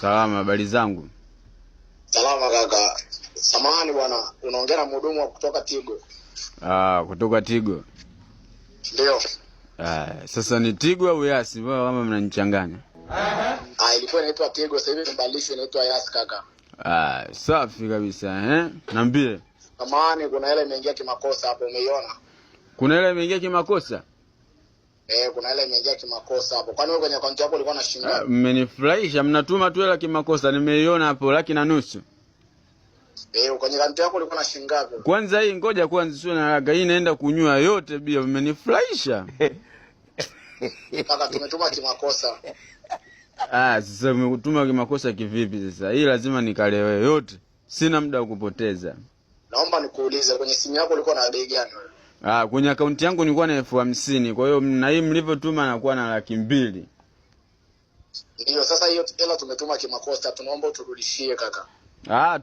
Salama, habari zangu. Salama kaka. Samahani bwana, unaongea na mhudumu wa kutoka Tigo. Kutoka Tigo. Ndio. Sasa ni Tigo au Yasi? Mbona kama mnanichanganya? Ilikuwa inaitwa Tigo, sasa hivi mbadilisho inaitwa Yasi kaka. Safi kabisa, Niambie. Samahani, kuna ile imeingia kimakosa hapo, umeiona? Kuna ile imeingia kimakosa? Kuna ile imeingia kimakosa hapo. Kwani wewe kwenye akaunti yako ulikuwa na shilingi ngapi? Mmenifurahisha, mnatuma tu hela kimakosa, nimeiona hapo 1,500,000. Kwenye akaunti yako ulikuwa na shilingi ngapi? Kwanza hii ngoja kwanza sio na haraka, hii naenda kunywa yote bia, mmenifurahisha. Kaka, tumetuma kimakosa. Sasa umetuma kimakosa kivipi sasa? Hii lazima nikalewe yote. Sina muda wa kupoteza. Naomba nikuulize, kwenye simu yako ulikuwa na bei gani wewe? Kwenye akaunti yangu nilikuwa na 50,000. Kwa hiyo na hii mlivyotuma nakuwa na 200,000. Ndio, sasa hiyo hela tumetuma kimakosa, tunaomba uturudishie kaka.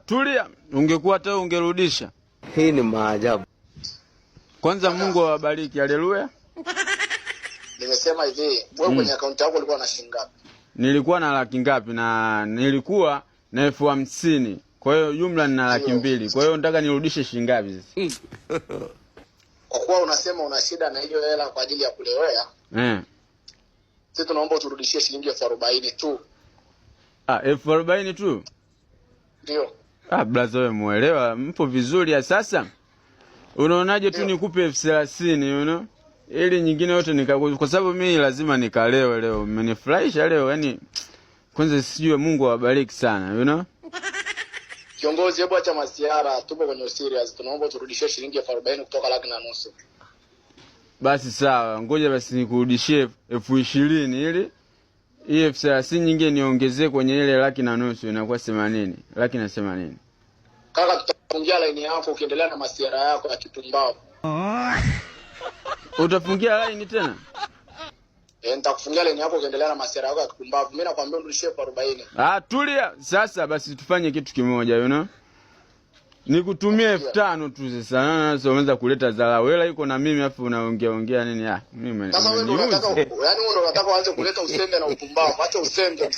Tulia. Ungekuwa hata ungerudisha. Hii ni maajabu. Kwanza Mungu awabariki. Haleluya. Nimesema hivi, wewe kwenye akaunti yako ulikuwa na shilingi ngapi? Nilikuwa na laki ngapi? Na nilikuwa na 50,000. Kwa hiyo jumla nina 200,000. Kwa hiyo nataka nirudishe shilingi ngapi sasa? Kwa kuwa unasema una shida na hiyo hela kwa ajili ya kulewea. Sisi tunaomba uturudishie shilingi 40,000 tu. 40,000 tu? Ndio. Blaza wewe muelewa, mpo vizuri ya sasa. Unaonaje tu nikupe 30,000, ili nyingine yote kwa sababu mimi lazima nikalewe leo. Mmenifurahisha leo, yani kwanza sijui, Mungu awabariki sana, Kiongozi, hebu acha masiara, tupo kwenye serious. Tunaomba turudishie shilingi 40,000 kutoka 1,500,000. Basi sawa, ngoja basi nikurudishie 20,000 ili hii 30,000 nyingine niongezee kwenye ile 1,500,000, inakuwa 80,000. 1,80,000. Kaka, tutafungia line yako ukiendelea na masiara yako ya kipumbavu. Utafungia line tena? Nitakufungia line yako ukiendelea na masiara yako ya kipumbavu. Mimi nakwambia urudishie 40,000. Tulia. Sasa basi tufanye kitu kimoja, Nikutumie 5,000 tu sasa. Sasa umeanza kuleta dharau. Hela iko na mimi afu unaongea nini? Sasa wewe unataka, yani wewe unataka uanze kuleta usembe na upumbavu. Acha usembe.